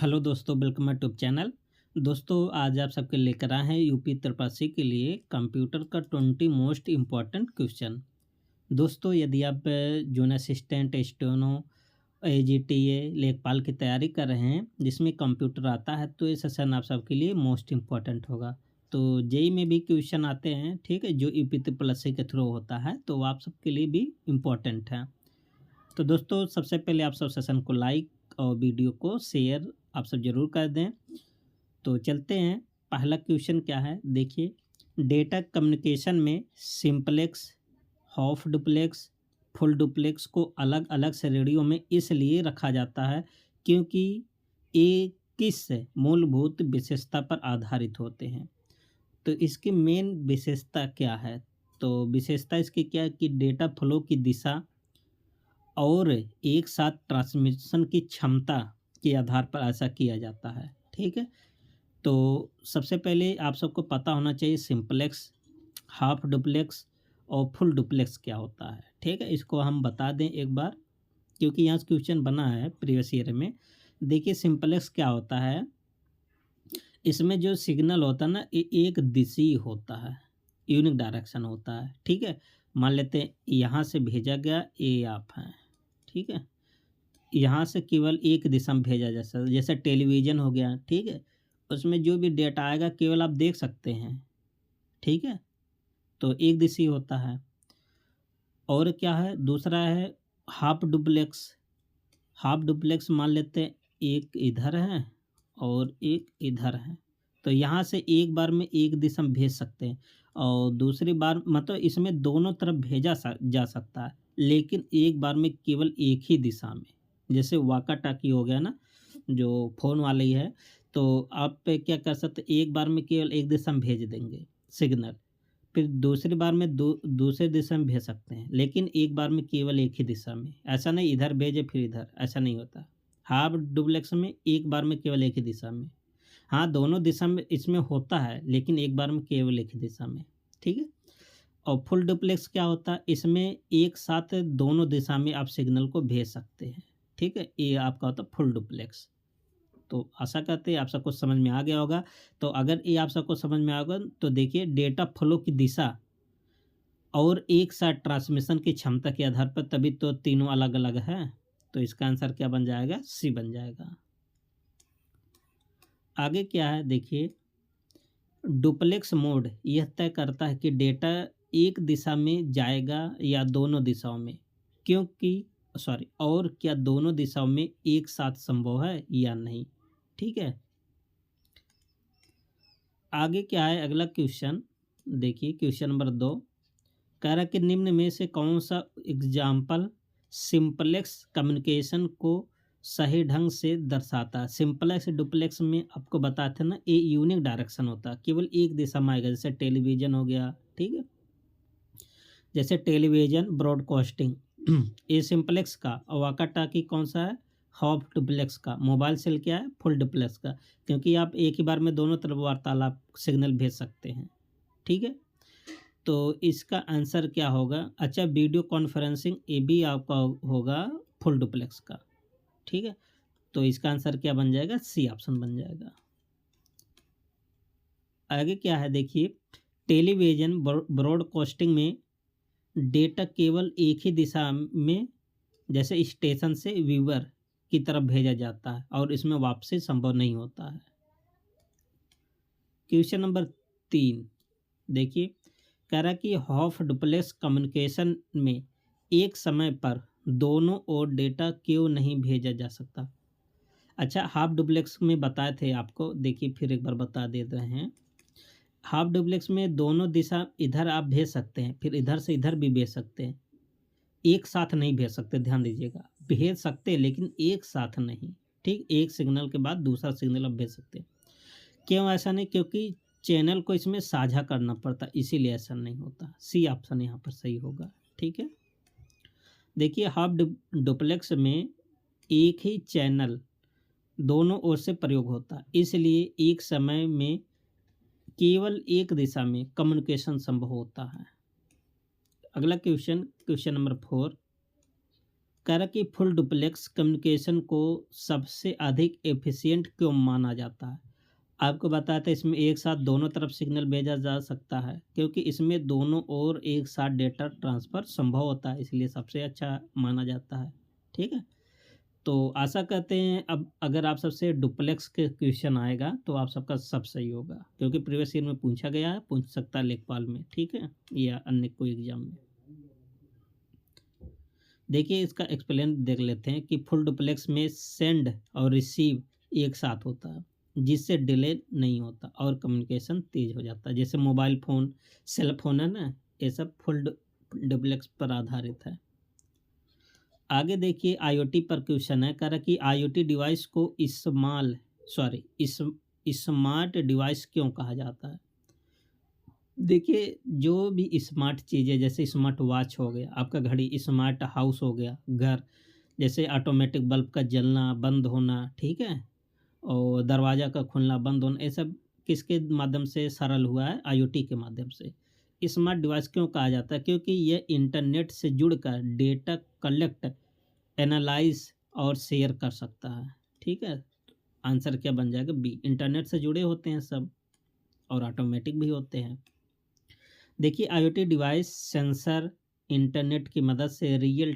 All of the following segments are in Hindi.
हेलो दोस्तों, वेलकम माय यूट्यूब चैनल। दोस्तों, आज आप सबके लेकर आए हैं यूपी त्रिपासी के लिए कंप्यूटर का 20 मोस्ट इम्पॉर्टेंट क्वेश्चन। दोस्तों, यदि आप जून असिस्टेंट, स्टेनो, एजीटीए, लेखपाल की तैयारी कर रहे हैं जिसमें कंप्यूटर आता है, तो ये सेशन आप सबके लिए मोस्ट इम्पॉर्टेंट होगा। तो जेई में भी क्वेश्चन आते हैं, ठीक है, जो यूपी त्रिपासी के थ्रू होता है, तो वो आप सबके लिए भी इम्पॉर्टेंट है। तो दोस्तों, सबसे पहले आप सब सेशन को लाइक और वीडियो को शेयर आप सब ज़रूर कर दें। तो चलते हैं, पहला क्वेश्चन क्या है देखिए। डेटा कम्युनिकेशन में simplex, half duplex, full duplex को अलग अलग श्रेणियों में इसलिए रखा जाता है क्योंकि ये किस मूलभूत विशेषता पर आधारित होते हैं। तो इसकी मेन विशेषता क्या है? तो विशेषता इसकी क्या है कि डेटा फ्लो की दिशा और एक साथ ट्रांसमिशन की क्षमता के आधार पर ऐसा किया जाता है, ठीक है। तो सबसे पहले आप सबको पता होना चाहिए सिंपलेक्स, हाफ डुप्लेक्स और फुल डुप्लेक्स क्या होता है, ठीक है। इसको हम बता दें एक बार, क्योंकि यहाँ से क्वेश्चन बना है प्रीवियस ईयर में। देखिए, सिंपलेक्स क्या होता है, इसमें जो सिग्नल होता है ना, ये एक दिशी होता है, यूनिक डायरेक्शन होता है, ठीक है। मान लेते हैं यहाँ से भेजा गया, ये आप हैं, ठीक है। यहाँ से केवल एक दिशा में भेजा जा सकता है, जैसे टेलीविज़न हो गया, ठीक है। उसमें जो भी डेटा आएगा केवल आप देख सकते हैं, ठीक है। तो एक दिशी होता है। और क्या है, दूसरा है हाफ डुप्लेक्स। हाफ डुप्लेक्स मान लेते हैं एक इधर है और एक इधर है। तो यहाँ से एक बार में एक दिशा में भेज सकते हैं और दूसरी बार मतलब इसमें दोनों तरफ जा सकता है, लेकिन एक बार में केवल एक ही दिशा में। जैसे वाका टाकी हो गया ना, जो फ़ोन वाली है, तो आप पे क्या कर सकते हैं, एक बार में केवल एक दिशा में भेज देंगे सिग्नल, फिर दूसरी बार में दूसरे दिशा में भेज सकते हैं, लेकिन एक बार में केवल एक ही दिशा में। ऐसा नहीं इधर भेजे फिर इधर, ऐसा नहीं होता। हाफ डुप्लेक्स में एक बार में केवल एक ही दिशा में। हाँ, दोनों दिशा में इसमें होता है, लेकिन एक बार में केवल एक ही दिशा में, ठीक है। और फुल डुप्लेक्स क्या होता है, इसमें एक साथ दोनों दिशा में आप सिग्नल को भेज सकते हैं, ठीक है। ये आपका होता है फुल डुप्लेक्स। तो आशा करते हैं आप सबको समझ में आ गया होगा। तो अगर ये आप सबको समझ में आ गया तो देखिए, डेटा फ्लो की दिशा और एक साथ ट्रांसमिशन की क्षमता के आधार पर तभी तो तीनों अलग अलग है। तो इसका आंसर क्या बन जाएगा? सी बन जाएगा। आगे क्या है देखिए, डुप्लेक्स मोड यह तय करता है कि डेटा एक दिशा में जाएगा या दोनों दिशाओं में, क्योंकि सॉरी और क्या दोनों दिशाओं में एक साथ संभव है या नहीं, ठीक है। आगे क्या है अगला क्वेश्चन देखिए, क्वेश्चन नंबर 2 कह रहा है कि निम्न में से कौन सा एग्जाम्पल सिंपलेक्स कम्युनिकेशन को सही ढंग से दर्शाता है। सिंपलेक्स डुप्लेक्स में आपको बताते हैं ना, ये यूनिक डायरेक्शन होता है, केवल एक दिशा में आएगा, जैसे टेलीविजन हो गया, ठीक है। जैसे टेलीविजन ब्रॉडकास्टिंग ये सिंपलेक्स का, और वाका टाकी कौन सा है, हाफ डुप्लेक्स का। मोबाइल सेल क्या है, फुल डुप्लेक्स का, क्योंकि आप एक ही बार में दोनों तरफ वार्तालाप सिग्नल भेज सकते हैं, ठीक है। तो इसका आंसर क्या होगा? अच्छा, वीडियो कॉन्फ्रेंसिंग ये भी आपका होगा फुल डुप्लेक्स का, ठीक है। तो इसका आंसर क्या बन जाएगा? सी ऑप्शन बन जाएगा। आगे क्या है देखिए, टेलीविजन ब्रॉडकास्टिंग में डेटा केवल एक ही दिशा में, जैसे स्टेशन से व्यूअर की तरफ भेजा जाता है और इसमें वापसी संभव नहीं होता है। क्वेश्चन नंबर 3 देखिए, कह रहा है कि हाफ डुप्लेक्स कम्युनिकेशन में एक समय पर दोनों ओर डेटा क्यों नहीं भेजा जा सकता। अच्छा, हाफ डुप्लेक्स में बताए थे आपको, देखिए फिर एक बार बता दे रहे हैं। हाफ डुप्लेक्स में दोनों दिशा इधर आप भेज सकते हैं, फिर इधर से इधर भी भेज सकते हैं, एक साथ नहीं भेज सकते, ध्यान दीजिएगा। भेज सकते हैं लेकिन एक साथ नहीं, ठीक। एक सिग्नल के बाद दूसरा सिग्नल आप भेज सकते हैं। क्यों ऐसा नहीं? क्योंकि चैनल को इसमें साझा करना पड़ता, इसीलिए ऐसा नहीं होता। सी ऑप्शन यहाँ पर सही होगा, ठीक है। देखिए, हाफ डुप्लेक्स में एक ही चैनल दोनों ओर से प्रयोग होता है, इसलिए एक समय में केवल एक दिशा में कम्युनिकेशन संभव होता है। अगला क्वेश्चन, क्वेश्चन नंबर 4 कह रहा कि फुल डुप्लेक्स कम्युनिकेशन को सबसे अधिक एफिशिएंट क्यों माना जाता है। आपको बताया था इसमें एक साथ दोनों तरफ सिग्नल भेजा जा सकता है, क्योंकि इसमें दोनों ओर एक साथ डेटा ट्रांसफ़र संभव होता है, इसलिए सबसे अच्छा माना जाता है। ठीक है, तो आशा करते हैं अब अगर आप सबसे डुप्लेक्स के क्वेश्चन आएगा तो आप सबका सब सही होगा, क्योंकि प्रीवियस ईयर में पूछा गया है, पूछ सकता है लेखपाल में, ठीक है, या अन्य कोई एग्जाम में। देखिए इसका एक्सप्लेन देख लेते हैं कि फुल डुप्लेक्स में सेंड और रिसीव एक साथ होता है, जिससे डिले नहीं होता और कम्युनिकेशन तेज हो जाता है। जैसे मोबाइल फ़ोन, सेल फोन है ना, ये सब फुल डुप्लेक्स पर आधारित है। आगे देखिए आईओटी पर क्वेश्चन है, कह रहा कि आईओटी डिवाइस को स्मार्ट डिवाइस क्यों कहा जाता है। देखिए जो भी स्मार्ट चीज़ें जैसे स्मार्ट वॉच हो गया, आपका घड़ी, स्मार्ट हाउस हो गया, घर, जैसे ऑटोमेटिक बल्ब का जलना बंद होना, ठीक है, और दरवाज़ा का खुलना बंद होना, ये सब किसके माध्यम से सरल हुआ है, आईओटी के माध्यम से। स्मार्ट डिवाइस क्यों कहा जाता है, क्योंकि यह इंटरनेट से जुड़कर डेटा कलेक्ट, एनालाइज और शेयर कर सकता है। ठीक है, आंसर क्या बन जाएगा, बी, इंटरनेट से जुड़े होते हैं सब और ऑटोमेटिक भी होते हैं। देखिए आईओटी डिवाइस सेंसर इंटरनेट की मदद से रियल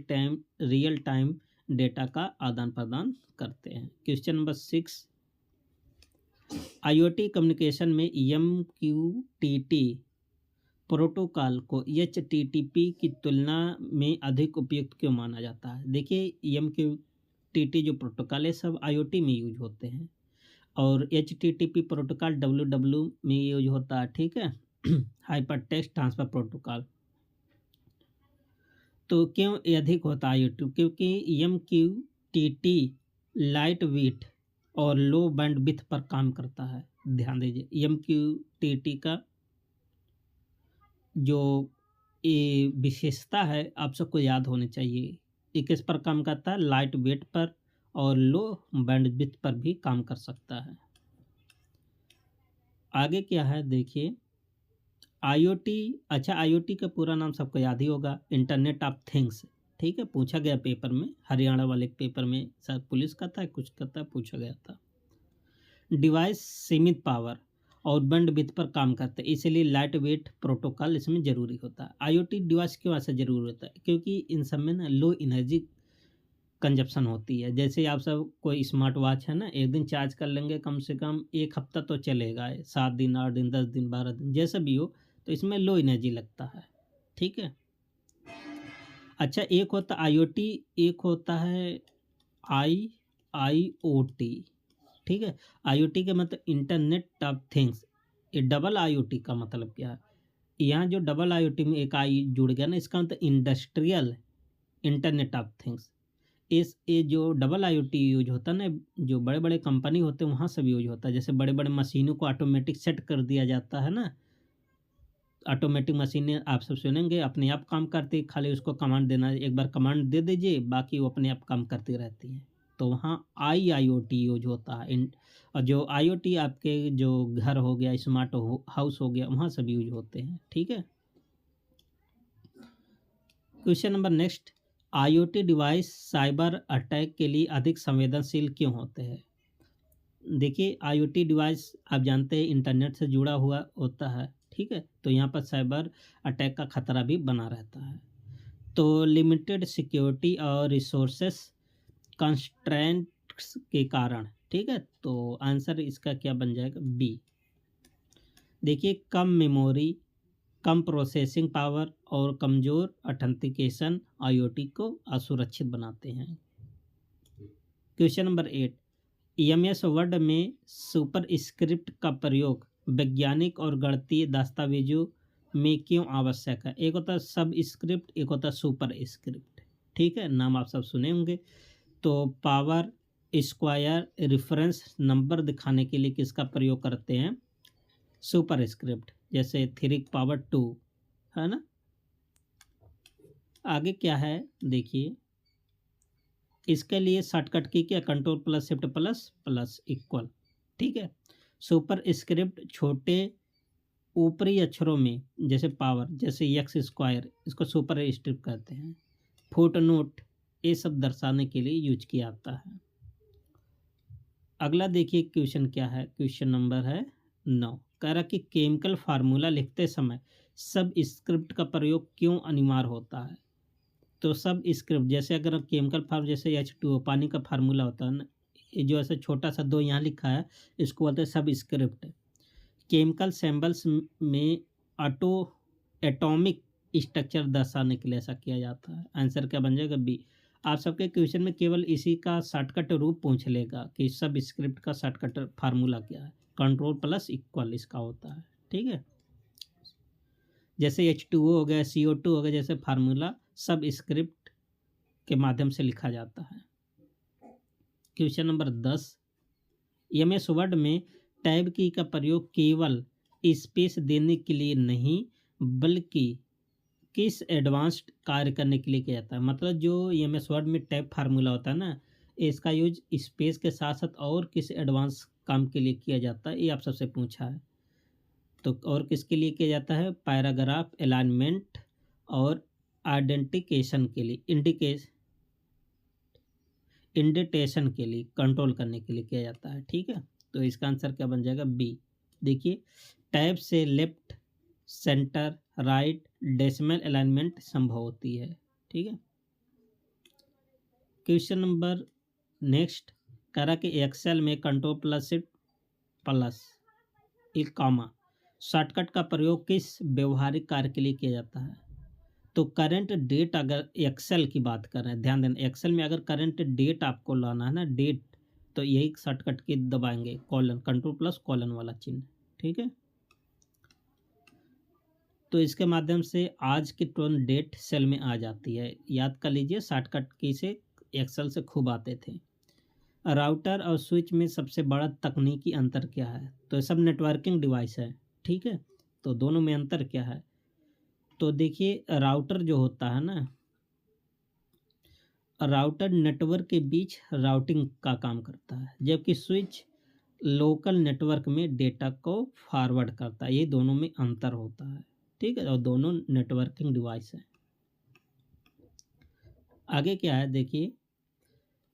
टाइम डेटा का आदान प्रदान करते हैं। क्वेश्चन नंबर 6, आईओटी कम्युनिकेशन में एमक्यूटीटी प्रोटोकॉल को एचटीटीपी की तुलना में अधिक उपयुक्त क्यों माना जाता है। देखिए एमक्यूटीटी जो प्रोटोकॉल है सब आईओटी में यूज होते हैं, और एचटीटीपी प्रोटोकॉल डब्ल्यूडब्ल्यू में यूज होता है। ठीक है, हाइपर टेक्स्ट ट्रांसफर प्रोटोकॉल। तो क्यों ये अधिक होता है यूट्यूब, क्योंकि एमक्यूटीटी लाइट वेट और लो बैंडविड्थ पर काम करता है। ध्यान दीजिए एमक्यूटीटी का जो ये विशेषता है आप सबको याद होनी चाहिए, ये किस पर काम करता है, लाइट वेट पर और लो बैंडविड्थ पर भी काम कर सकता है। आगे क्या है देखिए आईओटी, अच्छा आईओटी का पूरा नाम सबको याद ही होगा, इंटरनेट ऑफ थिंग्स। ठीक है, पूछा गया पेपर में, हरियाणा वाले पेपर में, शायद पुलिस का था कुछ का था, पूछा गया था। डिवाइस सीमित पावर और बैंडविड्थ पर काम करते हैं, इसलिए लाइट वेट प्रोटोकॉल इसमें ज़रूरी होता है। आईओटी डिवाइस क्यों ऐसा ज़रूरी होता है, क्योंकि इन सब में ना लो एनर्जी कंजप्शन होती है। जैसे आप सब कोई स्मार्ट वॉच है ना, एक दिन चार्ज कर लेंगे, कम से कम एक हफ्ता तो चलेगा, 7 दिन, 8 दिन, 10 दिन, 12 दिन, जैसा भी हो, तो इसमें लो एनर्जी लगता है। ठीक है, अच्छा एक होता आईओटी, एक होता है आईओटी। ठीक है, आईओटी का मतलब इंटरनेट ऑफ थिंग्स, ये डबल आईओटी का मतलब क्या है, यहाँ जो डबल आईओटी में एक आई जुड़ गया ना, इसका मतलब इंडस्ट्रियल इंटरनेट ऑफ थिंग्स। इस ये जो डबल आईओटी यूज होता है ना, जो बड़े बड़े कंपनी होते हैं वहाँ सब यूज होता है। जैसे बड़े बड़े मशीनों को ऑटोमेटिक सेट कर दिया जाता है ना, ऑटोमेटिक मशीनें आप सब सुनेंगे अपने आप काम करती, खाली उसको कमांड देना, एक बार कमांड दे दीजिए, बाकी वो अपने आप काम करती रहती हैं। तो वहाँ आईओटी यूज होता है। और जो आईओटी आपके जो घर हो गया, स्मार्ट हाउस हो गया, वहाँ सब यूज होते हैं। ठीक है, question number next, IoT device cyber attack के लिए अधिक संवेदनशील क्यों होते हैं। देखिए आईओटी डिवाइस आप जानते हैं इंटरनेट से जुड़ा हुआ होता है। ठीक है, तो यहाँ पर साइबर अटैक का खतरा भी बना रहता है। तो लिमिटेड सिक्योरिटी और रिसोर्सेस कंस्ट्रेंट्स के कारण। ठीक है, तो आंसर इसका क्या बन जाएगा, बी। देखिए कम मेमोरी, कम प्रोसेसिंग पावर और कमज़ोर ऑथेंटिकेशन आईओटी को असुरक्षित बनाते हैं। क्वेश्चन नंबर 8, एमएस वर्ड में सुपर स्क्रिप्ट का प्रयोग वैज्ञानिक और गणितीय दस्तावेजों में क्यों आवश्यक है। एक होता है सब स्क्रिप्ट, एक होता है सुपर स्क्रिप्ट। ठीक है, नाम आप सब सुने होंगे। तो पावर स्क्वायर रेफरेंस नंबर दिखाने के लिए किसका प्रयोग करते हैं, सुपर स्क्रिप्ट, जैसे 3 की पावर 2 है ना। आगे क्या है देखिए, इसके लिए शॉर्टकट की क्या, control plus shift plus plus equal. ठीक है, सुपर स्क्रिप्ट छोटे ऊपरी अक्षरों में, जैसे पावर, जैसे एक्स स्क्वायर, इसको सुपर स्क्रिप्ट कहते हैं। फुट नोट ये सब दर्शाने के लिए यूज किया जाता है। अगला देखिए क्वेश्चन क्या है, क्वेश्चन नंबर है 9। कह रहा कि केमिकल फार्मूला लिखते समय सब स्क्रिप्ट का प्रयोग क्यों अनिवार्य होता है। तो सब स्क्रिप्ट, जैसे अगर केमिकल फार्म, जैसे H2O पानी का फार्मूला होता है ना, ये जो ऐसे छोटा सा 2 यहाँ लिखा है, इसको बोलते हैं सब स्क्रिप्ट। केमिकल सिंबल्स में ऑटो एटॉमिक स्ट्रक्चर दर्शाने के लिए ऐसा किया जाता है। आंसर क्या बन जाएगा, बी। आप सबके क्वेश्चन में केवल इसी का शॉर्टकट रूप पूछ लेगा कि सब स्क्रिप्ट का शॉर्टकट फार्मूला क्या है। कंट्रोल प्लस इक्वल इसका होता है, ठीक है। जैसे H2O हो गया, CO2 हो गया, जैसे फार्मूला सब स्क्रिप्ट के माध्यम से लिखा जाता है। Question number 10। MS वर्ड में टैब की का प्रयोग केवल स्पेस देने के लिए नहीं बल्कि किस एडवांस्ड कार्य करने के लिए किया जाता है। मतलब जो MS वर्ड में टैब फार्मूला होता है ना, इसका यूज स्पेस के साथ साथ और किस एडवांस काम के लिए किया जाता है, ये आप सबसे पूछा है। तो और किसके लिए किया जाता है, पैराग्राफ अलाइनमेंट और आइडेंटिफिकेशन के लिए, इंडेंटेशन के लिए, कंट्रोल करने के लिए किया जाता है, ठीक है। तो इसका आंसर क्या बन जाएगा, बी। देखिए टैब से left, centre, right, decimal alignment संभव होती है, ठीक है। क्वेश्चन नंबर नेक्स्ट कह रहा कि एक्सेल में कंट्रोल प्लस शिफ्ट प्लस एक कॉमा शॉर्टकट का प्रयोग किस व्यवहारिक कार्य के लिए किया जाता है। तो करंट डेट, अगर एक्सेल की बात कर रहे हैं, ध्यान देना एक्सेल में अगर करंट डेट आपको लाना है ना, डेट, तो यही शॉर्टकट की दबाएंगे, कॉलन, कंट्रोल प्लस कॉलन वाला चिन्ह, ठीक है। तो इसके माध्यम से आज की तुरंत डेट सेल में आ जाती है, याद कर लीजिए। शॉर्टकट की से एक्सेल से खूब आते थे। राउटर और स्विच में सबसे बड़ा तकनीकी अंतर क्या है। तो ये सब नेटवर्किंग डिवाइस है, ठीक है। तो दोनों में अंतर क्या है, तो देखिए राउटर जो होता है ना, राउटर नेटवर्क के बीच राउटिंग का काम करता है, जबकि स्विच लोकल नेटवर्क में डेटा को फॉरवर्ड करता है। ये दोनों में अंतर होता है, ठीक है, और दोनों नेटवर्किंग डिवाइस है। आगे क्या है देखिए,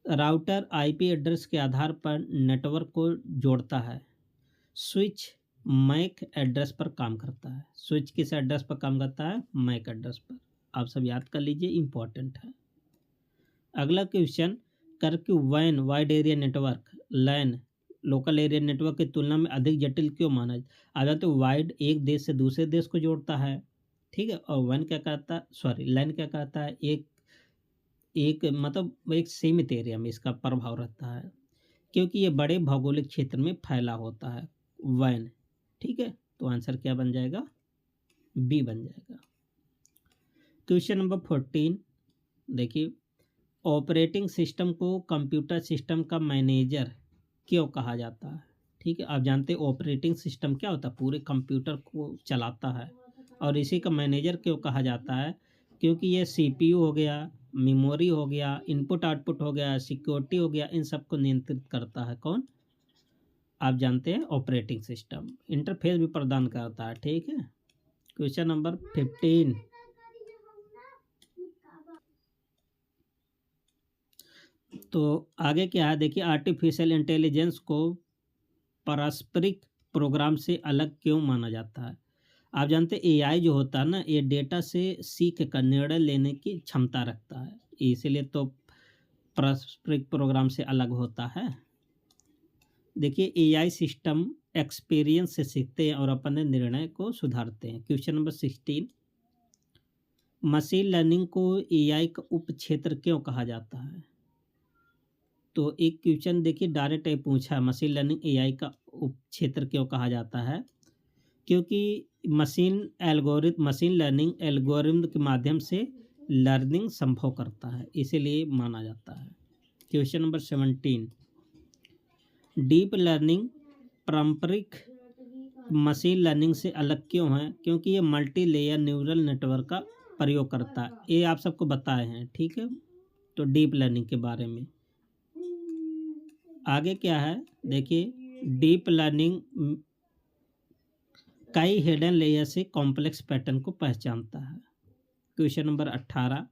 राउटर आईपी एड्रेस के आधार पर नेटवर्क को जोड़ता है, स्विच मैक एड्रेस पर काम करता है। स्विच किस एड्रेस पर काम करता है, मैक एड्रेस पर। आप सब याद कर लीजिए, इंपॉर्टेंट है। अगला क्वेश्चन करके वैन वाइड एरिया नेटवर्क, लैन लोकल एरिया नेटवर्क की तुलना में अधिक जटिल क्यों माना जाता। तो वाइड एक देश से दूसरे देश को जोड़ता है, ठीक है, और वैन क्या कहता है, सॉरी लैन क्या कहता है, एक मतलब एक सीमित एरिया में इसका प्रभाव रहता है, क्योंकि ये बड़े भौगोलिक क्षेत्र में फैला होता है वैन, ठीक है। तो आंसर क्या बन जाएगा, बी बन जाएगा। क्वेश्चन नंबर 14 देखिए, ऑपरेटिंग सिस्टम को कंप्यूटर सिस्टम का मैनेजर क्यों कहा जाता है, ठीक है। आप जानते हैं ऑपरेटिंग सिस्टम क्या होता है, पूरे कंप्यूटर को चलाता है, और इसी का मैनेजर क्यों कहा जाता है, क्योंकि ये सीपीयू हो गया, मेमोरी हो गया, इनपुट आउटपुट हो गया, सिक्योरिटी हो गया, इन सबको नियंत्रित करता है कौन, आप जानते हैं ऑपरेटिंग सिस्टम। इंटरफेस भी प्रदान करता है, ठीक है। क्वेश्चन नंबर 15 तो आगे क्या है देखिए, आर्टिफिशियल इंटेलिजेंस को पारस्परिक प्रोग्राम से अलग क्यों माना जाता है। आप जानते हैं एआई जो होता है ना, ये डेटा से सीख कर निर्णय लेने की क्षमता रखता है, इसीलिए तो पारस्परिक प्रोग्राम से अलग होता है। देखिए एआई सिस्टम एक्सपीरियंस से सीखते हैं और अपने निर्णय को सुधारते हैं। क्वेश्चन नंबर 16, मशीन लर्निंग को एआई का उप क्षेत्र क्यों कहा जाता है। तो एक क्वेश्चन देखिए डायरेक्ट पूछा है, मशीन लर्निंग एआई का उप क्षेत्र क्यों कहा जाता है, क्योंकि मशीन लर्निंग एल्गोरिथम के माध्यम से लर्निंग संभव करता है, इसीलिए माना जाता है। क्वेश्चन नंबर 17, डीप लर्निंग पारंपरिक मशीन लर्निंग से अलग क्यों है, क्योंकि ये मल्टी लेयर न्यूरल नेटवर्क का प्रयोग करता है, ये आप सबको बताए हैं, ठीक है। तो डीप लर्निंग के बारे में आगे क्या है देखिए, डीप लर्निंग कई हिडन लेयर से कॉम्प्लेक्स पैटर्न को पहचानता है। क्वेश्चन नंबर 18,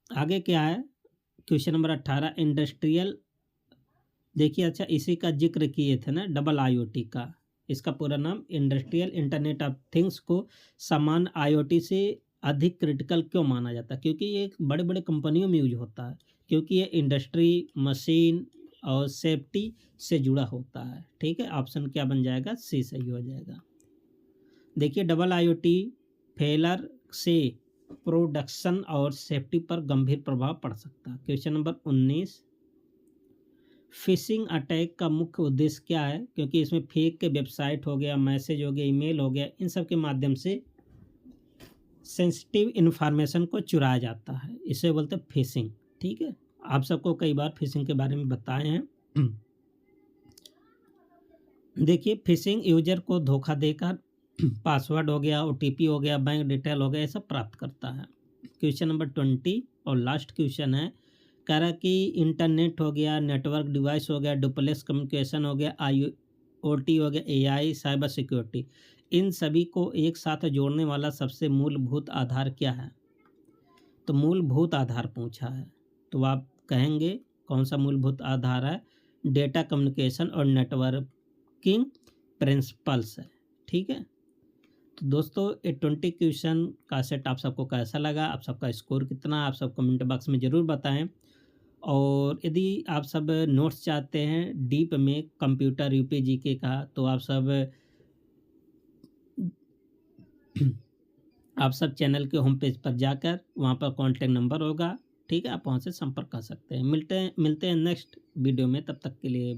आगे क्या है, क्वेश्चन नंबर 18 इंडस्ट्रियल। देखिए अच्छा, इसी का जिक्र किए थे ना, डबल आईओटी का। इसका पूरा नाम इंडस्ट्रियल इंटरनेट ऑफ थिंग्स को सामान्य आईओटी से अधिक क्रिटिकल क्यों माना जाता है? क्योंकि ये बड़े बड़े कंपनियों में यूज होता है, क्योंकि ये इंडस्ट्री, मशीन और सेफ्टी से जुड़ा होता है। ठीक है, ऑप्शन क्या बन जाएगा? सी सही हो जाएगा। देखिए डबल आईओटी फेलर से प्रोडक्शन और सेफ्टी पर गंभीर प्रभाव पड़ सकता है। क्वेश्चन नंबर 19 फिशिंग अटैक का मुख्य उद्देश्य क्या है? क्योंकि इसमें फेक के वेबसाइट हो गया, मैसेज हो गया, ईमेल हो गया, इन सब के माध्यम से सेंसिटिव इन्फॉर्मेशन को चुराया जाता है, इसे बोलते हैं फिशिंग। ठीक है, आप सबको कई बार फिशिंग के बारे में बताए हैं। देखिए फिशिंग यूजर को धोखा देकर पासवर्ड हो गया, ओटीपी हो गया, बैंक डिटेल हो गया, ये सब प्राप्त करता है। क्वेश्चन नंबर 20 और लास्ट क्वेश्चन है, कह रहा कि इंटरनेट हो गया, नेटवर्क डिवाइस हो गया, डुप्लेक्स कम्युनिकेशन हो गया, आईओटी हो गया, एआई, साइबर सिक्योरिटी, इन सभी को एक साथ जोड़ने वाला सबसे मूलभूत आधार क्या है? तो मूलभूत आधार पूछा है, तो आप कहेंगे कौन सा मूलभूत आधार है? डेटा कम्युनिकेशन और नेटवर्किंग प्रिंसिपल्स है। ठीक है, तो दोस्तों ये 20 क्वेश्चन का सेट आप सबको कैसा लगा, आप सबका स्कोर कितना, आप सब कमेंट बॉक्स में ज़रूर बताएं। और यदि आप सब नोट्स चाहते हैं डीप में कंप्यूटर यूपी जीके का, तो आप सब चैनल के होम पेज पर जाकर वहाँ पर कॉन्टैक्ट नंबर होगा। ठीक है, आप वहाँ से संपर्क कर सकते हैं। मिलते हैं नेक्स्ट वीडियो में, तब तक के लिए